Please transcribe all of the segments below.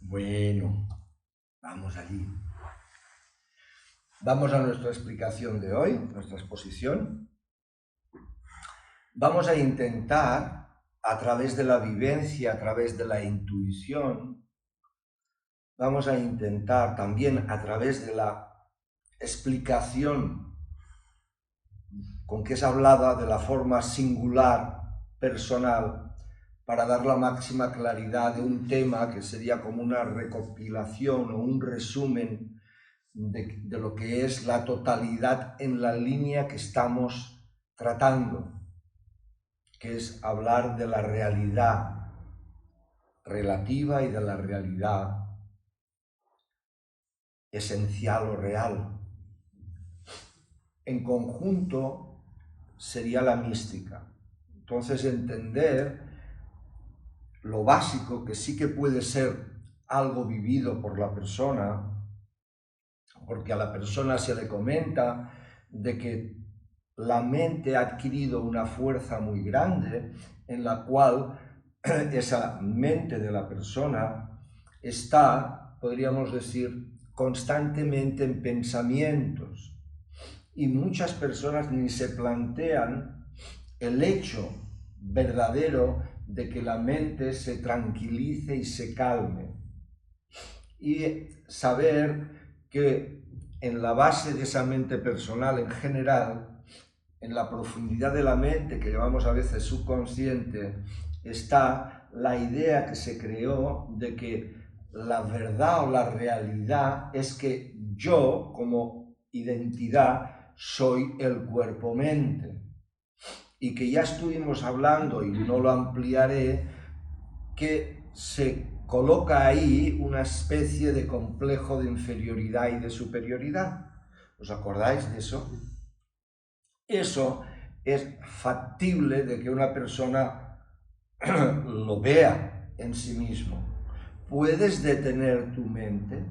Bueno, vamos allí. Vamos a nuestra explicación de hoy, nuestra exposición. Vamos a intentar, a través de la vivencia, a través de la intuición, vamos a intentar también a través de la explicación con que es hablada de la forma singular, personal, para dar la máxima claridad de un tema que sería como una recopilación o un resumen de lo que es la totalidad en la línea que estamos tratando, que es hablar de la realidad relativa y de la realidad esencial o real. En conjunto sería la mística. Entonces entender lo básico, que sí que puede ser algo vivido por la persona, porque a la persona se le comenta de que la mente ha adquirido una fuerza muy grande en la cual esa mente de la persona está, podríamos decir, constantemente en pensamientos, y muchas personas ni se plantean el hecho verdadero de que la mente se tranquilice y se calme, y saber que en la base de esa mente personal en general, en la profundidad de la mente que llamamos a veces subconsciente, está la idea que se creó de que la verdad o la realidad es que yo como identidad soy el cuerpo-mente, y que ya estuvimos hablando, y no lo ampliaré, que se coloca ahí una especie de complejo de inferioridad y de superioridad. ¿Os acordáis de eso? Eso es factible de que una persona lo vea en sí mismo. ¿Puedes detener tu mente?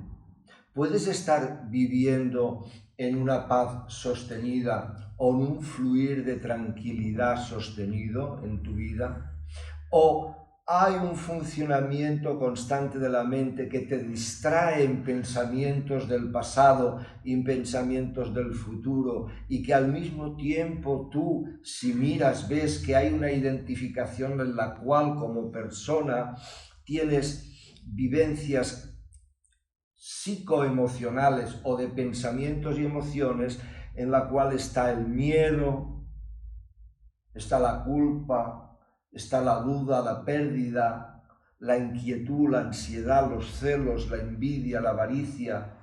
¿Puedes estar viviendo en una paz sostenida o en un fluir de tranquilidad sostenido en tu vida? ¿O hay un funcionamiento constante de la mente que te distrae en pensamientos del pasado y en pensamientos del futuro, y que al mismo tiempo tú, si miras, ves que hay una identificación en la cual como persona tienes vivencias psicoemocionales o de pensamientos y emociones en la cual está el miedo, está la culpa, está la duda, la pérdida, la inquietud, la ansiedad, los celos, la envidia, la avaricia,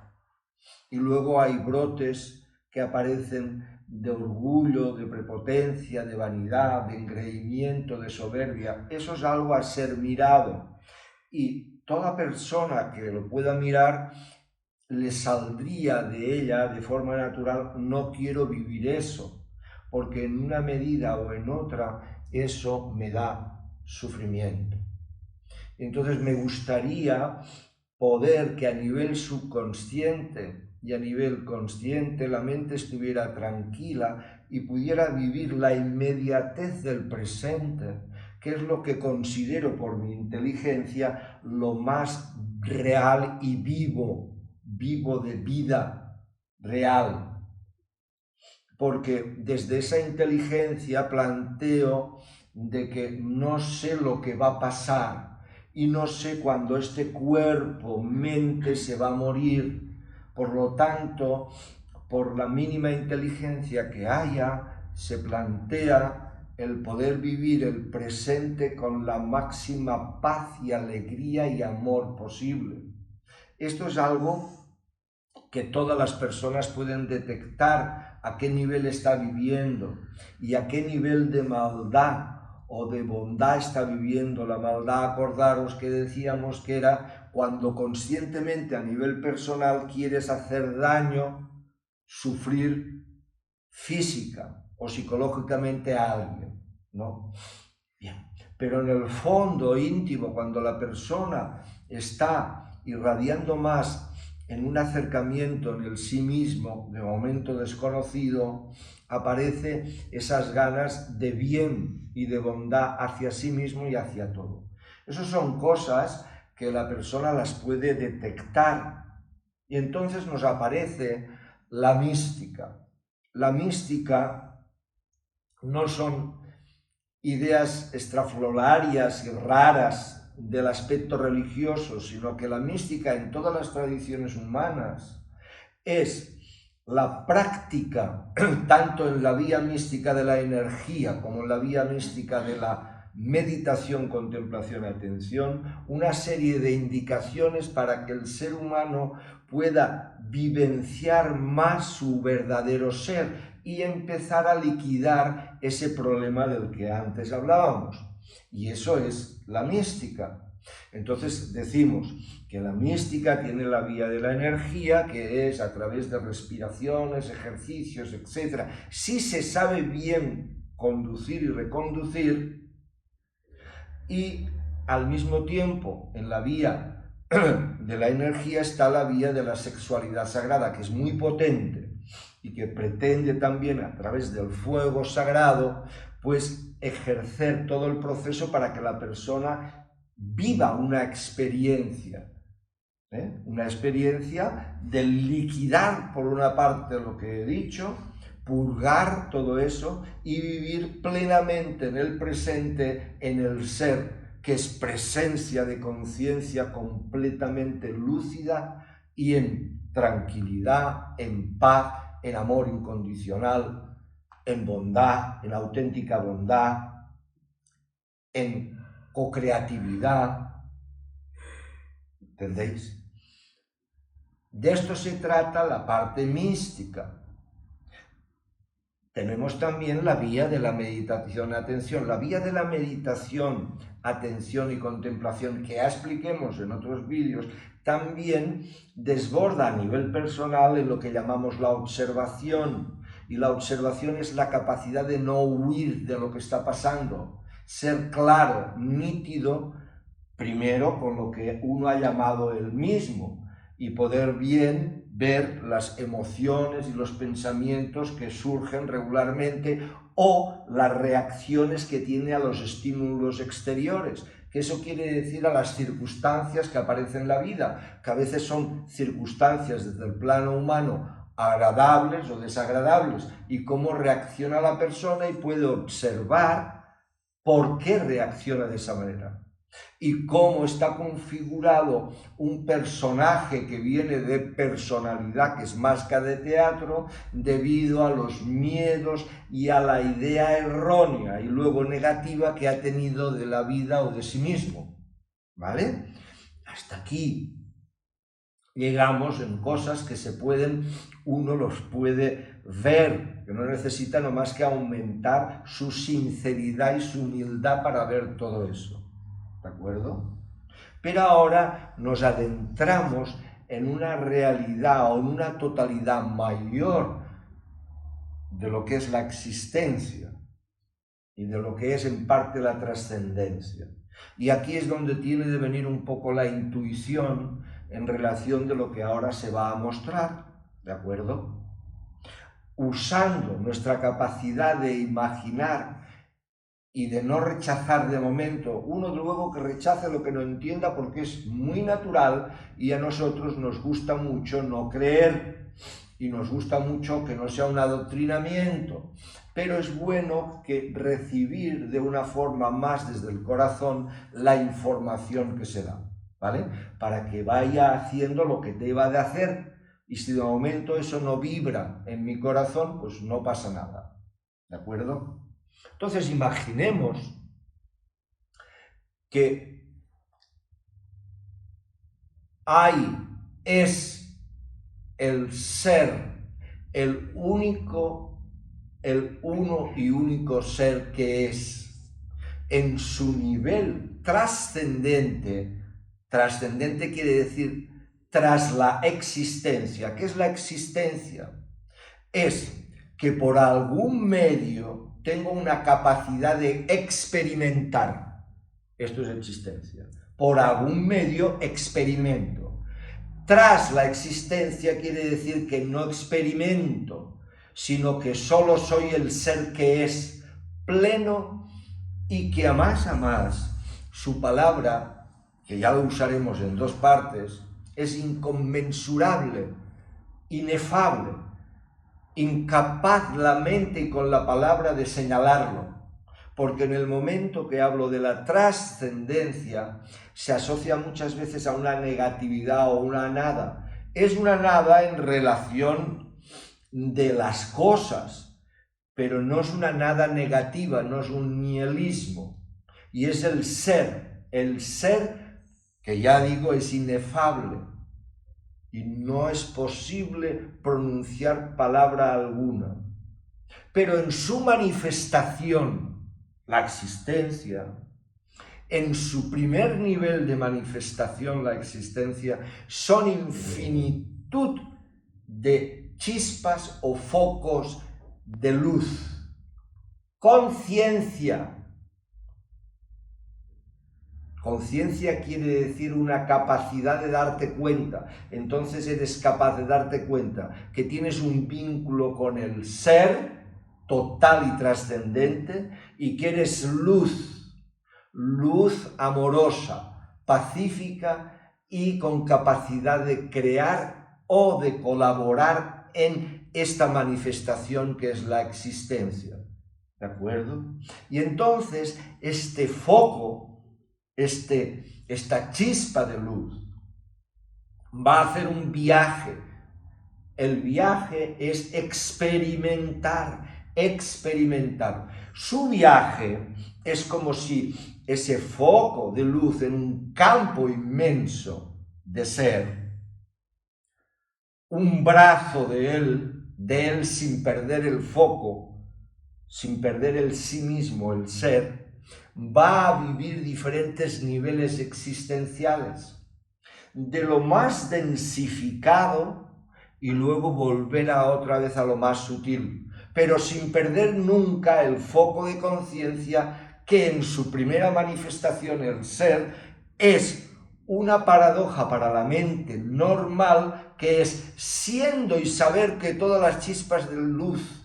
y luego hay brotes que aparecen de orgullo, de prepotencia, de vanidad, de engreimiento, de soberbia. Eso es algo a ser mirado, y toda persona que lo pueda mirar le saldría de ella de forma natural: no quiero vivir eso, porque en una medida o en otra eso me da sufrimiento. Entonces me gustaría poder que a nivel subconsciente y a nivel consciente la mente estuviera tranquila y pudiera vivir la inmediatez del presente, que es lo que considero por mi inteligencia lo más real y vivo de vida real. Porque desde esa inteligencia planteo de que no sé lo que va a pasar y no sé cuándo este cuerpo, mente, se va a morir. Por lo tanto, por la mínima inteligencia que haya, se plantea el poder vivir el presente con la máxima paz y alegría y amor posible. Esto es algo que todas las personas pueden detectar a qué nivel está viviendo y a qué nivel de maldad o de bondad está viviendo. La maldad, acordaros que decíamos que era cuando conscientemente a nivel personal quieres hacer daño, sufrir física o psicológicamente a alguien, ¿no? Bien. Pero en el fondo íntimo, cuando la persona está irradiando más en un acercamiento en el sí mismo, de momento desconocido, aparece esas ganas de bien y de bondad hacia sí mismo y hacia todo. Esas son cosas que la persona las puede detectar. Y entonces nos aparece la mística. La mística no son ideas extraflorarias y raras del aspecto religioso, sino que la mística en todas las tradiciones humanas es la práctica, tanto en la vía mística de la energía como en la vía mística de la meditación, contemplación, atención, una serie de indicaciones para que el ser humano pueda vivenciar más su verdadero ser y empezar a liquidar ese problema del que antes hablábamos. Y eso es la mística. Entonces decimos que la mística tiene la vía de la energía, que es a través de respiraciones, ejercicios, etc. Si se sabe bien conducir y reconducir, y al mismo tiempo en la vía de la energía está la vía de la sexualidad sagrada, que es muy potente y que pretende también a través del fuego sagrado pues ejercer todo el proceso para que la persona viva una experiencia de liquidar por una parte lo que he dicho, purgar todo eso y vivir plenamente en el presente, en el ser, que es presencia de conciencia completamente lúcida y en tranquilidad, en paz, en amor incondicional, en bondad, en auténtica bondad, en co-creatividad. ¿Entendéis? De esto se trata la parte mística. Tenemos también la vía de la meditación, atención. La vía de la meditación, atención y contemplación, que ya expliquemos en otros vídeos, también desborda a nivel personal en lo que llamamos la observación. Y la observación es la capacidad de no huir de lo que está pasando, ser claro, nítido, primero con lo que uno ha llamado él mismo y poder bien ver las emociones y los pensamientos que surgen regularmente o las reacciones que tiene a los estímulos exteriores, que eso quiere decir a las circunstancias que aparecen en la vida, que a veces son circunstancias desde el plano humano agradables o desagradables, y cómo reacciona la persona y puede observar por qué reacciona de esa manera. Y cómo está configurado un personaje que viene de personalidad, que es máscara de teatro, debido a los miedos y a la idea errónea y luego negativa que ha tenido de la vida o de sí mismo. ¿Vale? Hasta aquí llegamos en cosas que se pueden, uno los puede ver, que no necesita nomás que aumentar su sinceridad y su humildad para ver todo eso. ¿De acuerdo? Pero ahora nos adentramos en una realidad o en una totalidad mayor de lo que es la existencia y de lo que es en parte la trascendencia. Y aquí es donde tiene de venir un poco la intuición en relación de lo que ahora se va a mostrar, ¿de acuerdo? Usando nuestra capacidad de imaginar y de no rechazar de momento, uno luego que rechace lo que no entienda porque es muy natural y a nosotros nos gusta mucho no creer y nos gusta mucho que no sea un adoctrinamiento, pero es bueno que recibir de una forma más desde el corazón la información que se da, ¿vale? Para que vaya haciendo lo que deba de hacer, y si de momento eso no vibra en mi corazón, pues no pasa nada, ¿de acuerdo? Entonces imaginemos que es el ser, el uno y único ser que es, en su nivel trascendente. Trascendente quiere decir tras la existencia. ¿Qué es la existencia? Es que por algún medio tengo una capacidad de experimentar. Esto es existencia. Por algún medio experimento. Tras la existencia quiere decir que no experimento, sino que solo soy el ser que es pleno y que a más su palabra que ya lo usaremos en dos partes, es inconmensurable, inefable, incapaz la mente y con la palabra de señalarlo, porque en el momento que hablo de la trascendencia se asocia muchas veces a una negatividad o una nada. Es una nada en relación de las cosas, pero no es una nada negativa, no es un nihilismo, y es el ser que ya digo es inefable y no es posible pronunciar palabra alguna, pero en su manifestación, la existencia, en su primer nivel de manifestación, la existencia, son infinitud de chispas o focos de luz, conciencia. Conciencia quiere decir una capacidad de darte cuenta. Entonces eres capaz de darte cuenta que tienes un vínculo con el ser total y trascendente y que eres luz, luz amorosa, pacífica y con capacidad de crear o de colaborar en esta manifestación que es la existencia. ¿De acuerdo? Y entonces este foco, esta chispa de luz va a hacer un viaje. El viaje es experimentar. Su viaje es como si ese foco de luz en un campo inmenso de ser, un brazo de él sin perder el foco, sin perder el sí mismo, el ser, va a vivir diferentes niveles existenciales, de lo más densificado y luego volver otra vez a lo más sutil, pero sin perder nunca el foco de conciencia que en su primera manifestación, el ser, es una paradoja para la mente normal, que es siendo y saber que todas las chispas de luz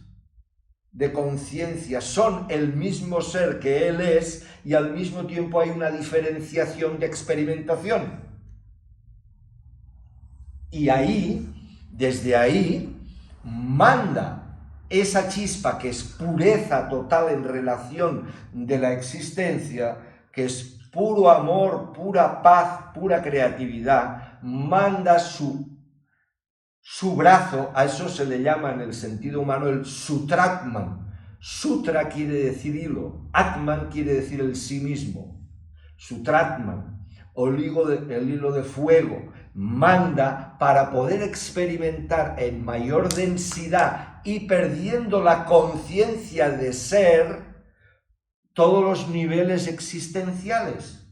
de conciencia son el mismo ser que él es, y al mismo tiempo hay una diferenciación de experimentación. Y ahí, desde ahí, manda esa chispa que es pureza total en relación de la existencia, que es puro amor, pura paz, pura creatividad, manda su brazo. A eso se le llama en el sentido humano el sutratman. Sutra quiere decir hilo, atman quiere decir el sí mismo. Sutratman, o el hilo de fuego, manda para poder experimentar en mayor densidad y perdiendo la conciencia de ser todos los niveles existenciales,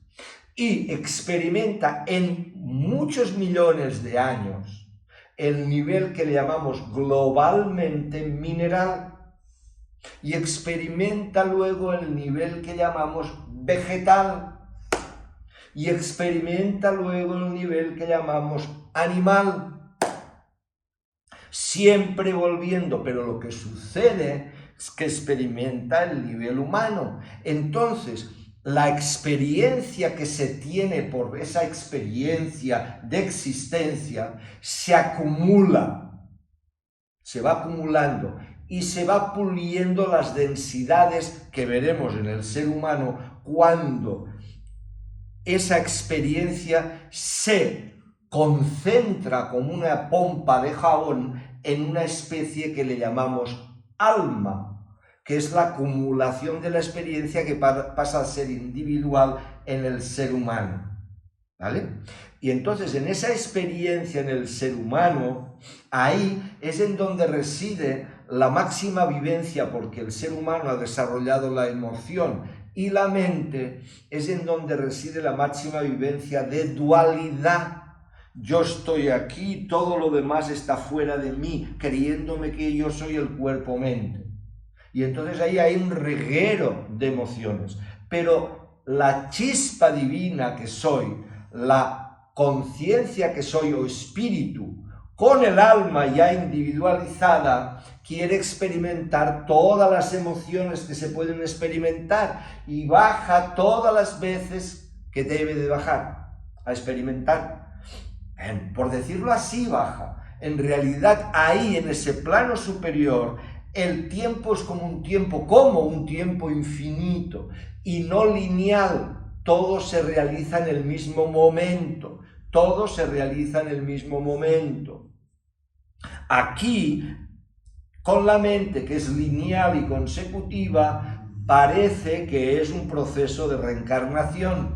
y experimenta en muchos millones de años el nivel que le llamamos globalmente mineral, y experimenta luego el nivel que llamamos vegetal, y experimenta luego el nivel que llamamos animal, siempre volviendo, pero lo que sucede es que experimenta el nivel humano. Entonces, la experiencia que se tiene por esa experiencia de existencia se acumula, se va acumulando y se va puliendo las densidades que veremos en el ser humano cuando esa experiencia se concentra como una pompa de jabón en una especie que le llamamos alma, que es la acumulación de la experiencia que pasa a ser individual en el ser humano, ¿vale? Y entonces en esa experiencia en el ser humano, ahí es en donde reside la máxima vivencia, porque el ser humano ha desarrollado la emoción y la mente, es en donde reside la máxima vivencia de dualidad. Yo estoy aquí, todo lo demás está fuera de mí, creyéndome que yo soy el cuerpo-mente. Y entonces ahí hay un reguero de emociones. Pero la chispa divina que soy, la conciencia que soy o espíritu, con el alma ya individualizada, quiere experimentar todas las emociones que se pueden experimentar y baja todas las veces que debe de bajar. a experimentar. Por decirlo así, baja. En realidad, ahí, en ese plano superior, el tiempo es como un tiempo infinito y no lineal. Todo se realiza en el mismo momento. Todo se realiza en el mismo momento. Aquí, con la mente que es lineal y consecutiva, parece que es un proceso de reencarnación.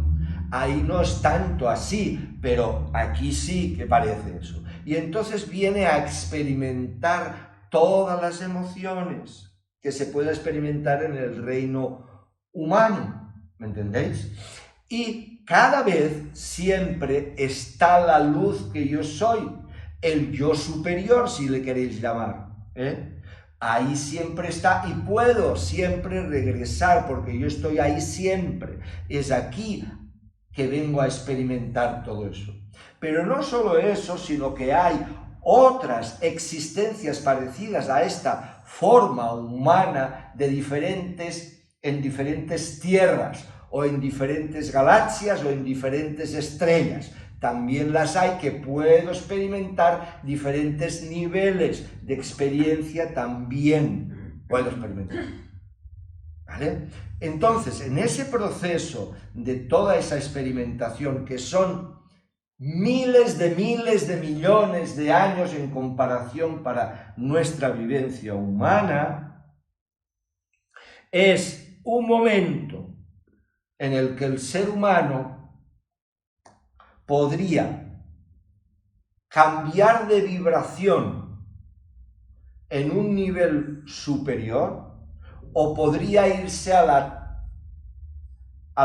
Ahí no es tanto así, pero aquí sí que parece eso. Y entonces viene a experimentar todas las emociones que se puede experimentar en el reino humano, ¿me entendéis? Y cada vez siempre está la luz que yo soy, el yo superior, si le queréis llamar, Ahí siempre está y puedo siempre regresar porque yo estoy ahí siempre. Es aquí que vengo a experimentar todo eso. Pero no solo eso, sino que hay otras existencias parecidas a esta forma humana en diferentes tierras o en diferentes galaxias o en diferentes estrellas. También las hay que puedo experimentar diferentes niveles de experiencia, también puedo experimentar. ¿Vale? Entonces, en ese proceso de toda esa experimentación, que son miles de millones de años en comparación para nuestra vivencia humana, es un momento en el que el ser humano podría cambiar de vibración en un nivel superior o podría irse a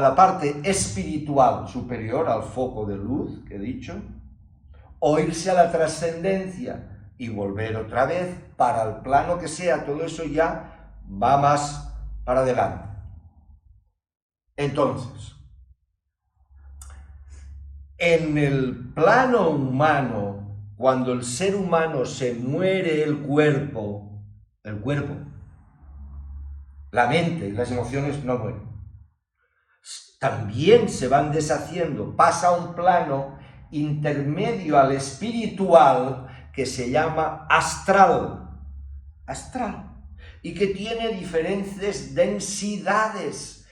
la parte espiritual superior, al foco de luz que he dicho, o irse a la trascendencia y volver otra vez para el plano que sea. Todo eso ya va más para adelante. Entonces, en el plano humano, cuando el ser humano se muere el cuerpo, la mente y las emociones no mueren. También se van deshaciendo, pasa a un plano intermedio al espiritual que se llama astral, y que tiene diferentes densidades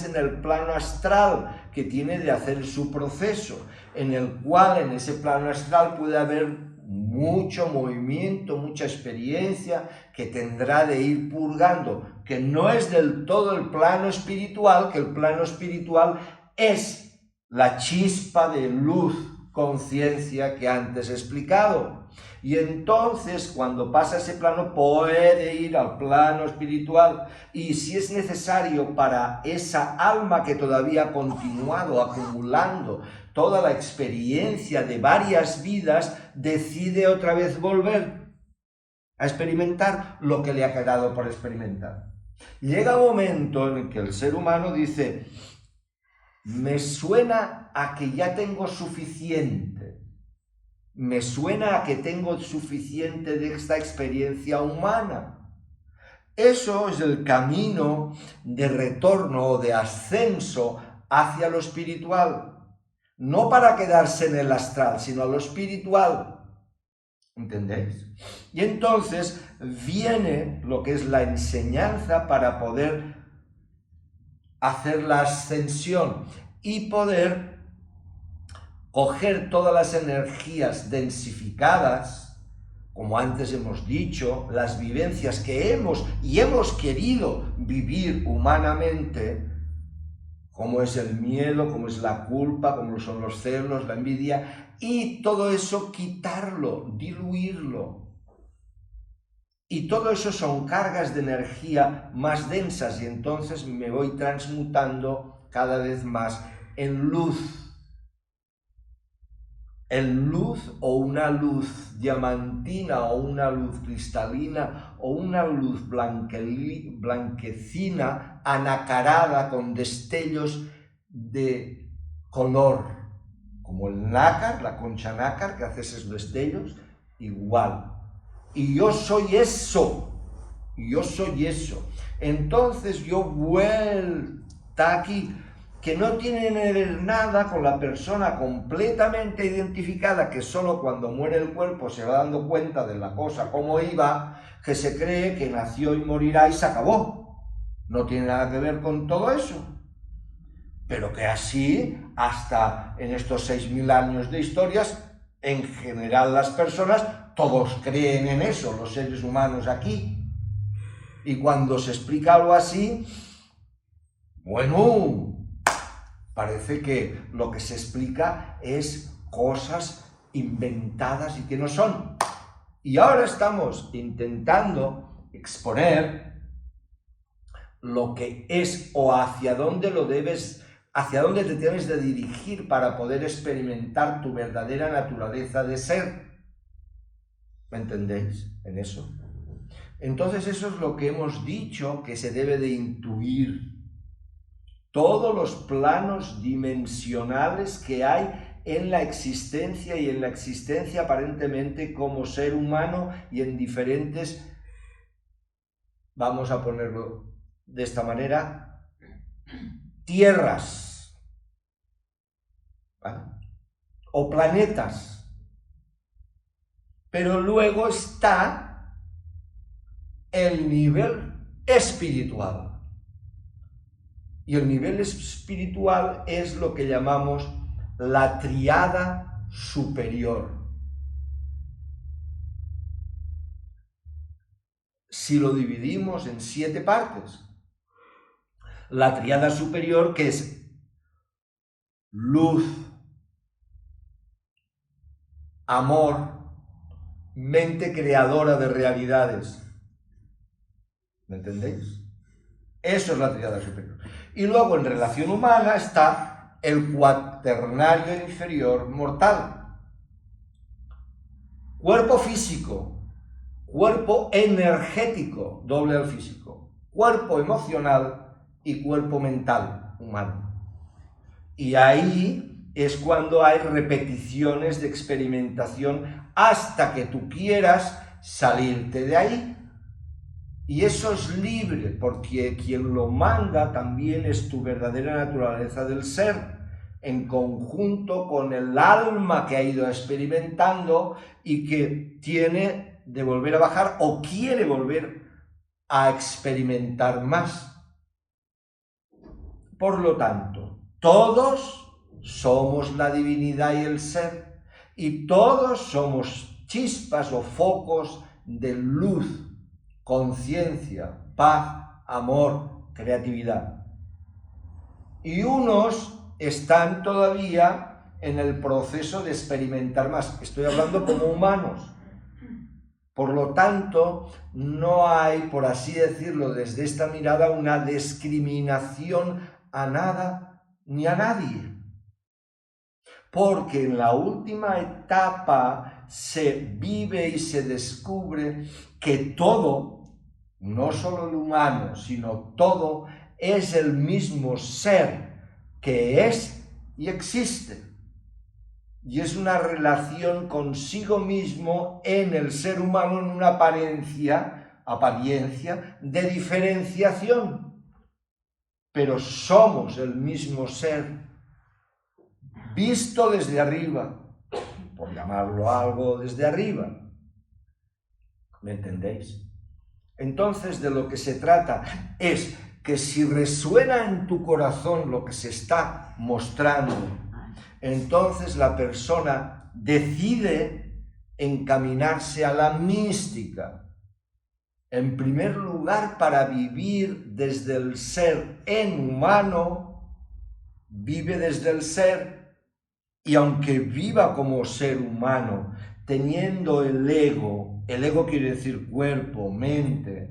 en el plano astral, que tiene de hacer su proceso, en el cual en ese plano astral puede haber mucho movimiento, mucha experiencia que tendrá de ir purgando, que no es del todo el plano espiritual, que el plano espiritual es la chispa de luz, conciencia que antes he explicado. Y entonces, cuando pasa ese plano, puede ir al plano espiritual. Y si es necesario para esa alma que todavía ha continuado acumulando toda la experiencia de varias vidas, decide otra vez volver a experimentar lo que le ha quedado por experimentar. Llega un momento en el que el ser humano dice: me suena a que ya tengo suficiente. Me suena a que tengo suficiente de esta experiencia humana. Eso es el camino de retorno o de ascenso hacia lo espiritual. No para quedarse en el astral, sino a lo espiritual. ¿Entendéis? Y entonces viene lo que es la enseñanza para poder hacer la ascensión y poder coger todas las energías densificadas, como antes hemos dicho, las vivencias que hemos querido vivir humanamente, como es el miedo, como es la culpa, como son los celos, la envidia, y todo eso quitarlo, diluirlo. Y todo eso son cargas de energía más densas, y entonces me voy transmutando cada vez más en luz. En luz, o una luz diamantina, o una luz cristalina, o una luz blanquecina, anacarada con destellos de color, como el nácar, la concha nácar, que hace esos destellos, igual. Y yo soy eso, Entonces yo vuelta aquí, que no tienen que ver nada con la persona completamente identificada, que solo cuando muere el cuerpo se va dando cuenta de la cosa como iba, que se cree que nació y morirá y se acabó. No tiene nada que ver con todo eso. Pero que así, hasta en estos 6.000 años de historias, en general las personas, todos creen en eso, los seres humanos aquí. Y cuando se explica algo así, bueno, parece que lo que se explica es cosas inventadas y que no son. Y ahora estamos intentando exponer lo que es o hacia dónde hacia dónde te tienes de dirigir para poder experimentar tu verdadera naturaleza de ser. ¿Me entendéis en eso? Entonces eso es lo que hemos dicho que se debe de intuir. Todos los planos dimensionales que hay en la existencia y en la existencia aparentemente como ser humano y en diferentes, vamos a ponerlo de esta manera, tierras, ¿vale? O planetas. Pero luego está el nivel espiritual. Y el nivel espiritual es lo que llamamos la tríada superior. Si lo dividimos en 7 partes, la tríada superior, que es luz, amor, mente creadora de realidades. ¿Me entendéis? Eso es la tríada superior. Y luego en relación humana está el cuaternario inferior mortal. Cuerpo físico, cuerpo energético, doble al físico, cuerpo emocional y cuerpo mental humano. Y ahí es cuando hay repeticiones de experimentación hasta que tú quieras salirte de ahí. Y eso es libre, porque quien lo manda también es tu verdadera naturaleza del ser, en conjunto con el alma que ha ido experimentando y que tiene de volver a bajar o quiere volver a experimentar más. Por lo tanto, todos somos la divinidad y el ser, y todos somos chispas o focos de luz, conciencia, paz, amor, creatividad. Y unos están todavía en el proceso de experimentar más. Estoy hablando como humanos. Por lo tanto, no hay, por así decirlo, desde esta mirada, una discriminación a nada ni a nadie. Porque en la última etapa se vive y se descubre que todo, no solo el humano, sino todo, es el mismo ser que es y existe. Y es una relación consigo mismo en el ser humano, en una apariencia de diferenciación. Pero somos el mismo ser, visto desde arriba, por llamarlo algo desde arriba. ¿Me entendéis? Entonces, de lo que se trata es que si resuena en tu corazón lo que se está mostrando, entonces la persona decide encaminarse a la mística. En primer lugar, para vivir desde el ser en humano, vive desde el ser, y aunque viva como ser humano, teniendo el ego quiere decir cuerpo, mente,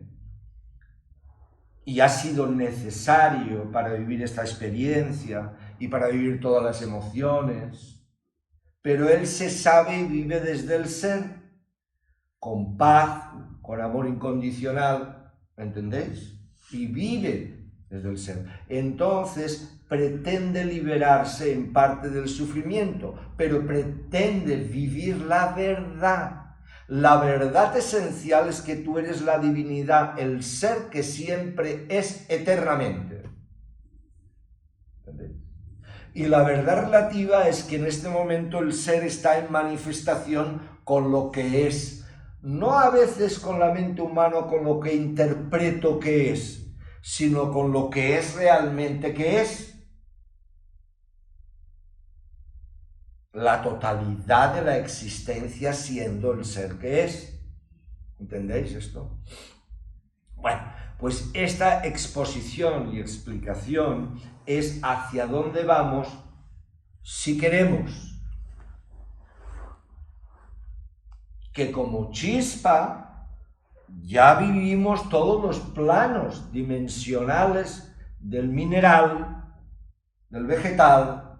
y ha sido necesario para vivir esta experiencia y para vivir todas las emociones, pero él se sabe y vive desde el ser, con paz, con amor incondicional, ¿entendéis? Y vive desde el ser. Entonces pretende liberarse en parte del sufrimiento, pero pretende vivir la verdad. La verdad esencial es que tú eres la divinidad, el ser que siempre es eternamente. ¿Entendéis? Y la verdad relativa es que en este momento el ser está en manifestación con lo que es. No a veces con la mente humana, con lo que interpreto que es, sino con lo que es realmente que es. La totalidad de la existencia siendo el ser que es. ¿Entendéis esto? Bueno, pues esta exposición y explicación es hacia dónde vamos si queremos que como chispa ya vivimos todos los planos dimensionales del mineral, del vegetal,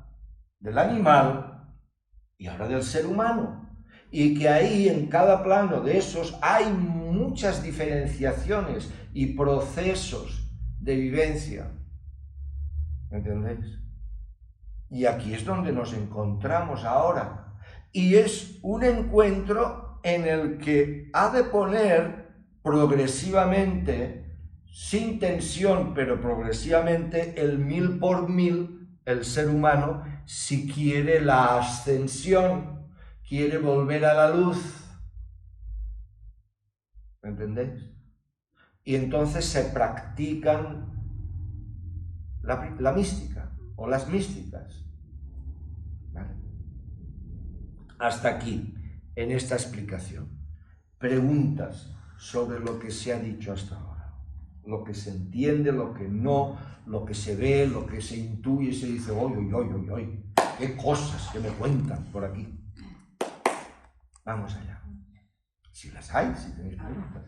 del animal y ahora del ser humano. Y que ahí en cada plano de esos hay muchas diferenciaciones y procesos de vivencia. ¿Entendéis? Y aquí es donde nos encontramos ahora. Y es un encuentro en el que ha de poner progresivamente, sin tensión, pero progresivamente, el 1000 por 1000, el ser humano, si quiere la ascensión, quiere volver a la luz. ¿Entendéis? Y entonces se practican la mística o las místicas. ¿Vale? Hasta aquí, en esta explicación. Preguntas sobre lo que se ha dicho hasta ahora. Lo que se entiende, lo que no, lo que se ve, lo que se intuye y se dice, oy, qué cosas que me cuentan por aquí. Vamos allá. Si las hay, si tenéis preguntas.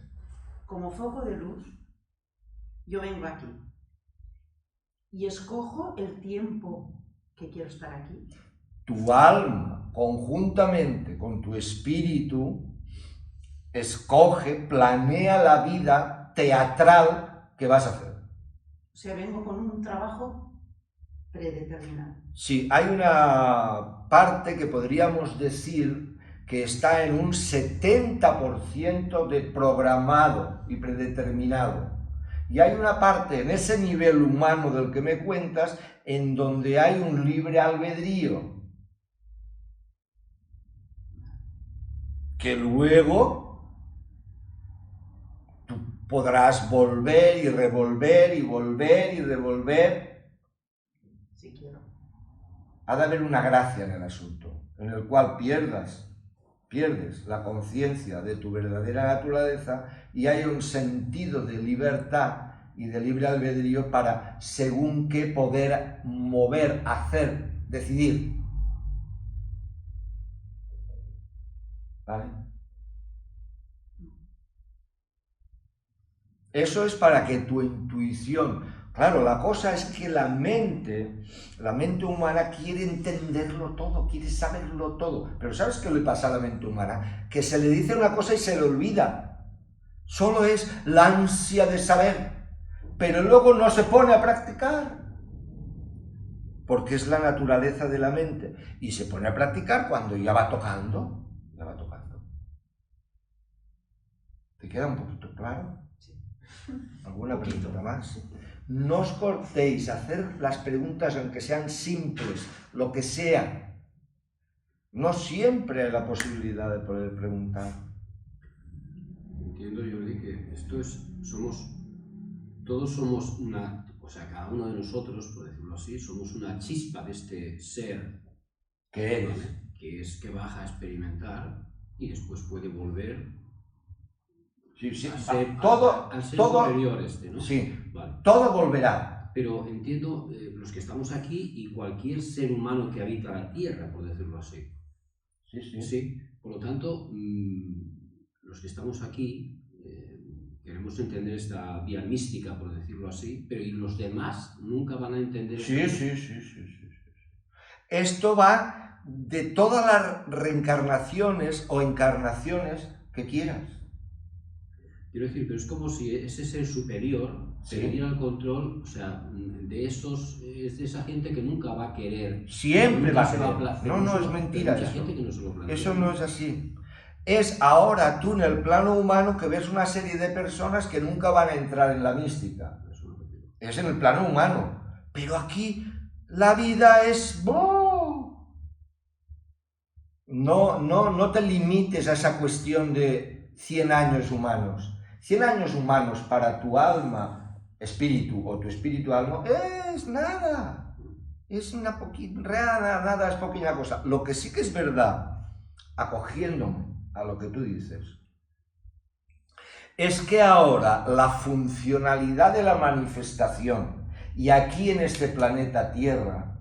Como foco de luz, yo vengo aquí y escojo el tiempo que quiero estar aquí. Tu alma, conjuntamente con tu espíritu, escoge, planea la vida teatral que vas a hacer. O sea, vengo con un trabajo predeterminado. Sí, hay una parte que podríamos decir que está en un 70% de programado y predeterminado. Y hay una parte en ese nivel humano del que me cuentas en donde hay un libre albedrío. Que luego tú podrás volver y revolver y volver y revolver. Si quiero. Ha de haber una gracia en el asunto, en el cual pierdes la conciencia de tu verdadera naturaleza y hay un sentido de libertad y de libre albedrío para según qué poder mover, hacer, decidir. ¿Vale? Eso es para que tu intuición... Claro, la cosa es que la mente humana quiere entenderlo todo, quiere saberlo todo. Pero ¿sabes qué le pasa a la mente humana? Que se le dice una cosa y se le olvida. Solo es la ansia de saber, pero luego no se pone a practicar. Porque es la naturaleza de la mente. Y se pone a practicar cuando ya va tocando. Ya va tocando. ¿Te queda un poquito claro? Sí. ¿Alguna pregunta más? No os cortéis, hacer las preguntas aunque sean simples, lo que sea. No siempre hay la posibilidad de poder preguntar. Entiendo, Jordi, que esto es, todos somos una, o sea, cada uno de nosotros, por decirlo así, somos una chispa de este ser. ¿Qué ¿vale? es? Que es que baja a experimentar y después puede volver Sí, sí. a ser, Todo, al ser todo, superior ¿no? Sí, vale. Todo volverá. Pero entiendo los que estamos aquí y cualquier ser humano que habita la Tierra, por decirlo así. Sí, sí. Sí, por lo tanto, los que estamos aquí queremos entender esta vía mística, por decirlo así, pero y los demás nunca van a entender Sí. esto. Sí. Esto va de todas las reencarnaciones o encarnaciones que quieras. Quiero decir, pero es como si ese ser superior Sí. perdiera el control, o sea, es de esa gente que nunca va a querer. Siempre nunca va a se querer. placer. No, es mentira Mucha eso. gente que no se lo plantea. Eso no es así. Es ahora tú en el plano humano que ves una serie de personas que nunca van a entrar en la mística. Es en el plano humano. Pero aquí la vida es... No te limites a esa cuestión de 100 años humanos. 100 años humanos para tu alma, espíritu, o tu espíritu alma, es nada. Es una poquita, nada, es poquita cosa. Lo que sí que es verdad, acogiéndome a lo que tú dices, es que ahora la funcionalidad de la manifestación, y aquí en este planeta Tierra,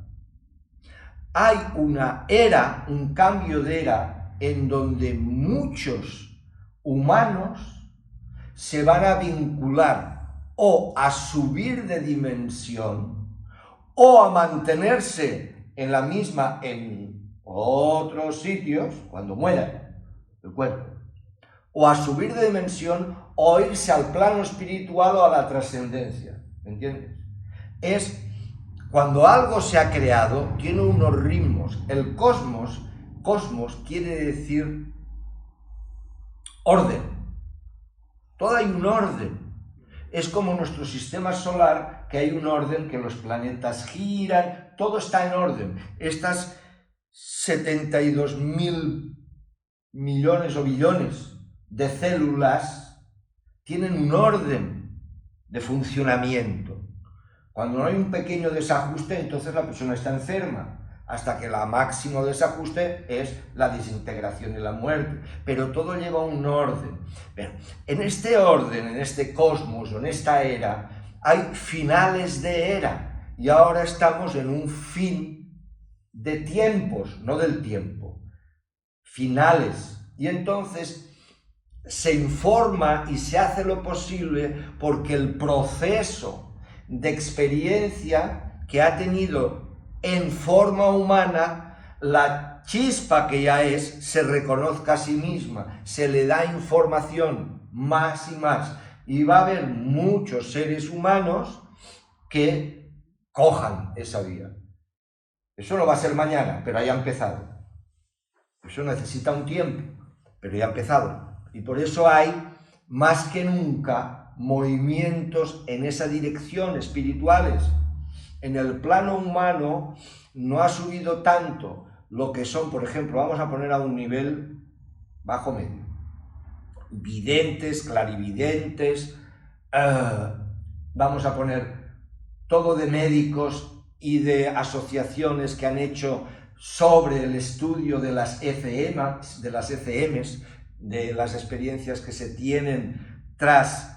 hay una era, un cambio de era, en donde muchos humanos se van a vincular o a subir de dimensión o a mantenerse en la misma en otros sitios cuando mueran el cuerpo, o a subir de dimensión o irse al plano espiritual o a la trascendencia, ¿me entiendes? Es cuando algo se ha creado, tiene unos ritmos. El cosmos quiere decir orden. Todo hay un orden. Es como nuestro sistema solar, que hay un orden, que los planetas giran, todo está en orden. Estas 72.000 millones o billones de células tienen un orden de funcionamiento. Cuando no hay un pequeño desajuste, entonces la persona está enferma, hasta que el máximo desajuste es la desintegración y la muerte. Pero todo lleva un orden. Pero en este orden, en este cosmos, en esta era, hay finales de era. Y ahora estamos en un fin de tiempos, no del tiempo. Finales. Y entonces se informa y se hace lo posible porque el proceso de experiencia que ha tenido en forma humana, la chispa que ya es, se reconozca a sí misma, se le da información más y más, y va a haber muchos seres humanos que cojan esa vía. Eso no va a ser mañana, pero ya ha empezado. Eso necesita un tiempo, pero ya ha empezado. Y por eso hay, más que nunca, movimientos en esa dirección espirituales. En el plano humano no ha subido tanto lo que son, por ejemplo, vamos a poner a un nivel bajo medio, videntes, clarividentes, vamos a poner todo de médicos y de asociaciones que han hecho sobre el estudio de las ECMs, de las experiencias que se tienen tras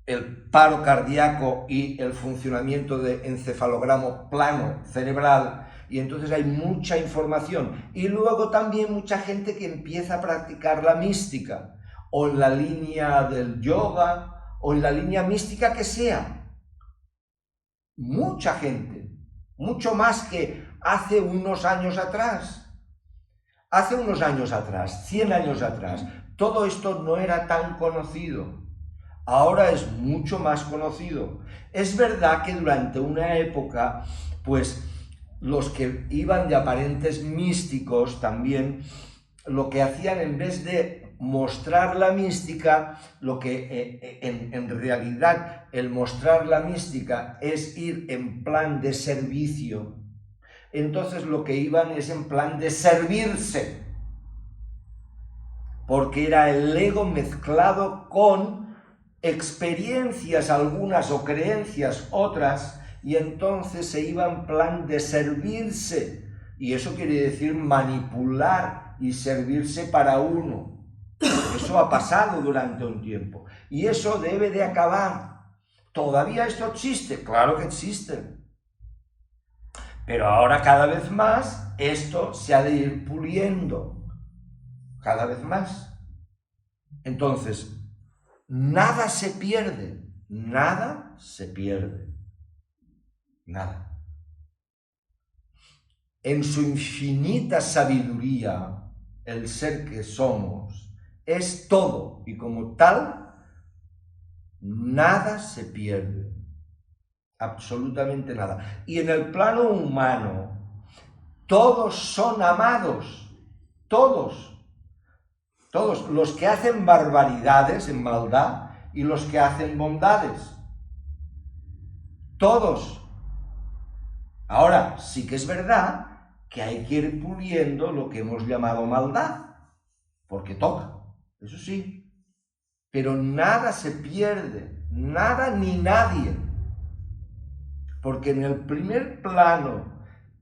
el paro cardíaco y el funcionamiento de encefalograma plano cerebral, y entonces hay mucha información. Y luego también mucha gente que empieza a practicar la mística, o en la línea del yoga, o en la línea mística que sea. Mucha gente, mucho más que hace unos años atrás. Hace unos años atrás, 100 años atrás, todo esto no era tan conocido. Ahora es mucho más conocido. Es verdad que durante una época, pues los que iban de aparentes místicos también, lo que hacían en vez de mostrar la mística, lo que en realidad el mostrar la mística es ir en plan de servicio. Entonces lo que iban es en plan de servirse, porque era el ego mezclado con experiencias algunas o creencias otras, y entonces se iba en plan de servirse, y eso quiere decir manipular y servirse para uno. Eso ha pasado durante un tiempo, y eso debe de acabar. ¿Todavía esto existe? Claro que existe. Pero ahora cada vez más esto se ha de ir puliendo, cada vez más. Entonces, nada se pierde, nada se pierde, nada. En su infinita sabiduría, el ser que somos es todo, y como tal, nada se pierde. Absolutamente nada. Y en el plano humano, todos son amados, todos los que hacen barbaridades en maldad y los que hacen bondades, todos. Ahora, sí que es verdad que hay que ir puliendo lo que hemos llamado maldad, porque toca, eso sí, pero nada se pierde, nada ni nadie, porque en el primer plano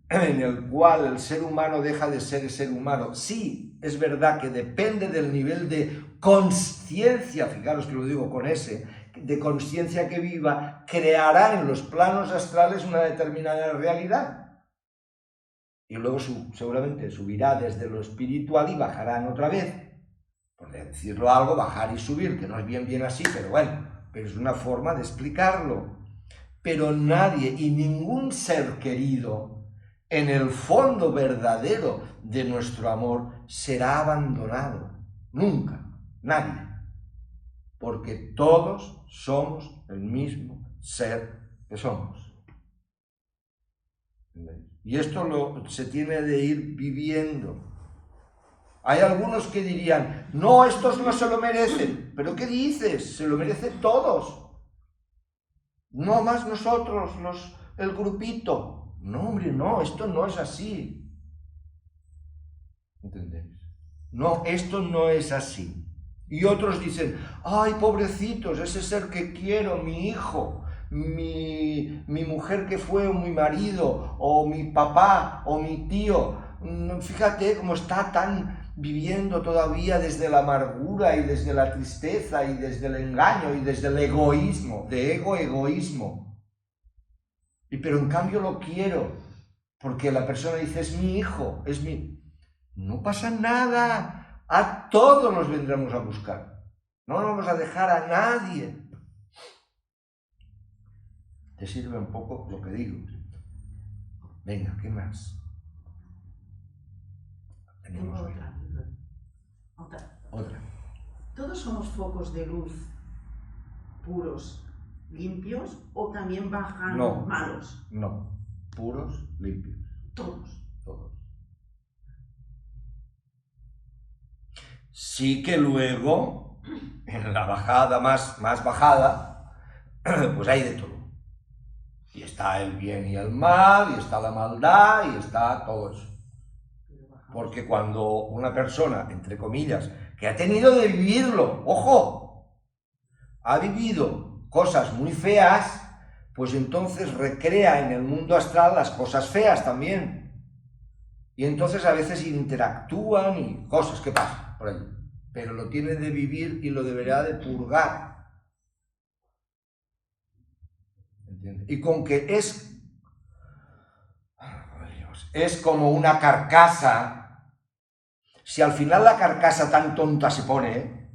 en el cual el ser humano deja de ser ser humano, sí, es verdad que depende del nivel de consciencia, fijaros que lo digo con ese, de consciencia que viva, creará en los planos astrales una determinada realidad. Y luego seguramente subirá desde lo espiritual y bajarán otra vez. Por decirlo algo, bajar y subir, que no es bien así, pero bueno, pero es una forma de explicarlo. Pero nadie y ningún ser querido, en el fondo verdadero de nuestro amor, será abandonado. Nunca, nadie. Porque todos somos el mismo ser que somos. Y esto se tiene de ir viviendo. Hay algunos que dirían, no, estos no se lo merecen. ¿Pero qué dices? Se lo merecen todos. No más nosotros, el grupito. No, hombre, no, esto no es así. ¿Entendéis? No, esto no es así. Y otros dicen, ay, pobrecitos, ese ser que quiero, mi hijo, mi mujer que fue, o mi marido, o mi papá, o mi tío, fíjate cómo está tan viviendo todavía desde la amargura y desde la tristeza y desde el engaño y desde el egoísmo, de egoísmo. Pero en cambio lo quiero, porque la persona dice, es mi hijo, es mi... No pasa nada, a todos nos vendremos a buscar. No vamos a dejar a nadie. ¿Te sirve un poco lo que digo? Venga, ¿qué más? Tengo otra. ¿Todos somos focos de luz puros, limpios, o también bajan malos? No, puros, limpios. Todos. Sí que luego, en la bajada más bajada, pues hay de todo. Y está el bien y el mal, y está la maldad, y está todo eso. Porque cuando una persona, entre comillas, que ha tenido de vivirlo, ojo, ha vivido cosas muy feas, pues entonces recrea en el mundo astral las cosas feas también. Y entonces a veces interactúan y cosas que pasan por ahí. Pero lo tiene de vivir y lo deberá de purgar. ¿Entiendes? Y con que es como una carcasa, si al final la carcasa tan tonta se pone,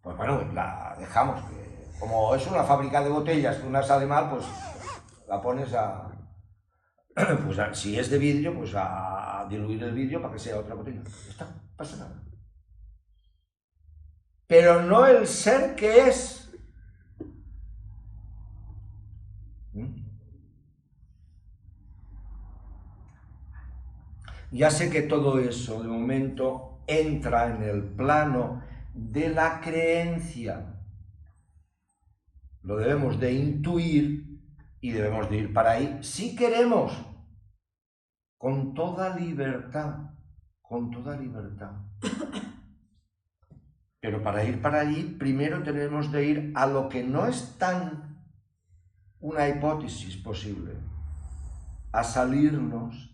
pues bueno, la dejamos. Como es una fábrica de botellas que una sale mal, pues la pones a... Pues si es de vidrio, pues a diluir el vidrio para que sea otra botella. Ya está, no pasa nada. Pero no el ser que es. Ya sé que todo eso, de momento, entra en el plano de la creencia. Lo debemos de intuir y debemos de ir para ahí si queremos. Con toda libertad, con toda libertad. Pero para ir para allí, primero tenemos de ir a lo que no es tan una hipótesis posible, a salirnos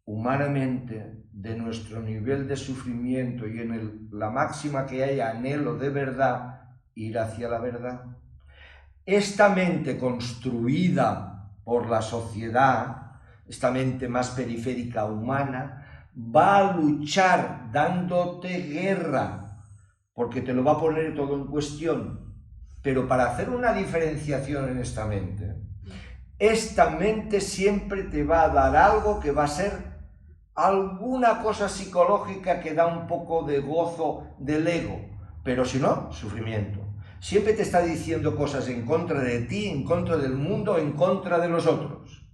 humanamente de nuestro nivel de sufrimiento y en la máxima que haya anhelo de verdad, ir hacia la verdad. Esta mente construida por la sociedad, esta mente más periférica humana, va a luchar dándote guerra, porque te lo va a poner todo en cuestión. Pero para hacer una diferenciación en esta mente siempre te va a dar algo que va a ser alguna cosa psicológica que da un poco de gozo del ego, pero si no, sufrimiento. Siempre te está diciendo cosas en contra de ti, en contra del mundo, en contra de los otros.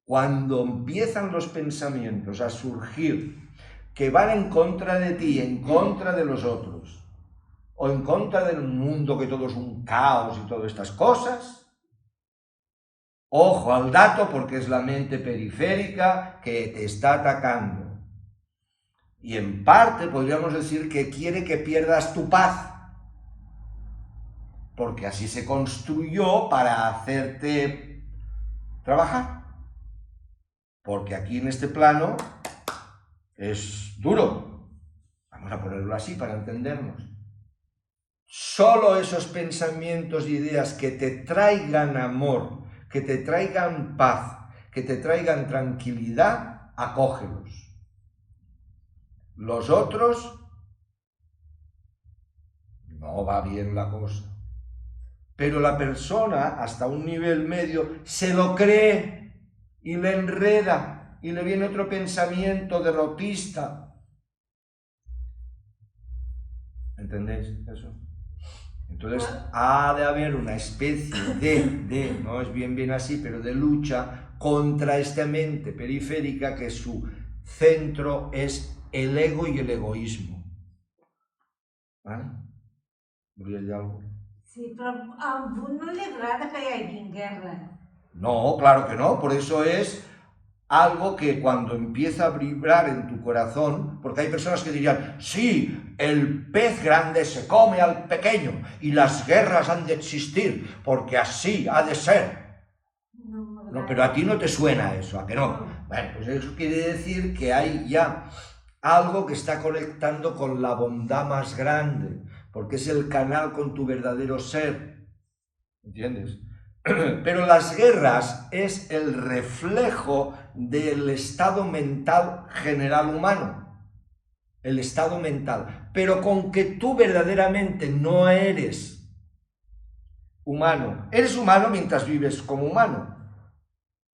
Cuando empiezan los pensamientos a surgir que van en contra de ti, en contra de los otros, o en contra del mundo, que todo es un caos y todas estas cosas, Ojo al dato, porque es la mente periférica que te está atacando. Y en parte podríamos decir que quiere que pierdas tu paz, porque así se construyó para hacerte trabajar. Porque aquí en este plano es duro. Vamos a ponerlo así para entendernos. Solo esos pensamientos y ideas que te traigan amor, que te traigan paz, que te traigan tranquilidad, acógelos. Los otros, no va bien la cosa. Pero la persona, hasta un nivel medio, se lo cree y le enreda y le viene otro pensamiento derrotista. ¿Entendéis eso? Entonces ha de haber una especie de, no es bien así, pero de lucha contra esta mente periférica que su centro es el ego y el egoísmo. ¿Vale? ¿Volia dir alguna cosa? Sí, però a un no li agrada que hi hagi guerra. No, claro que no, por eso es algo que cuando empieza a vibrar en tu corazón, porque hay personas que dirían, sí, el pez grande se come al pequeño y las guerras han de existir, porque así ha de ser. No, pero a ti no te suena eso, ¿a que no? Bueno, pues eso quiere decir que hay ya algo que está conectando con la bondad más grande, porque es el canal con tu verdadero ser, ¿entiendes? Pero las guerras es el reflejo del estado mental general humano, el estado mental, pero con que tú verdaderamente no eres humano. Eres humano mientras vives como humano,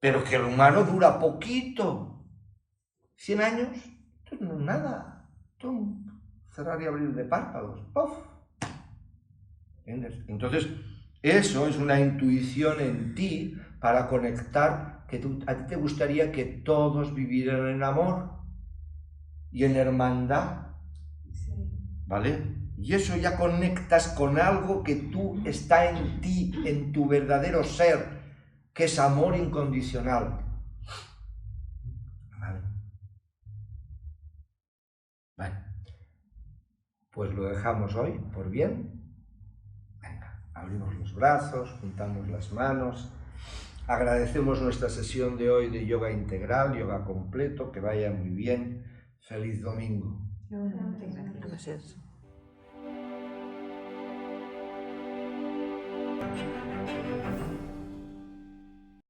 pero que el humano dura poquito. 100 años, esto no es nada. Esto es un cerrar y abrir de párpados. ¡Puf! ¿Entiendes? Entonces, eso es una intuición en ti para conectar, que a ti te gustaría que todos vivieran en amor y en hermandad, ¿vale? Y eso ya conectas con algo que tú está en ti, en tu verdadero ser, que es amor incondicional. ¿Vale? Vale. Pues lo dejamos hoy, por bien. Venga, abrimos los brazos, juntamos las manos. Agradecemos nuestra sesión de hoy de yoga integral, yoga completo, que vaya muy bien. Feliz domingo. Gracias.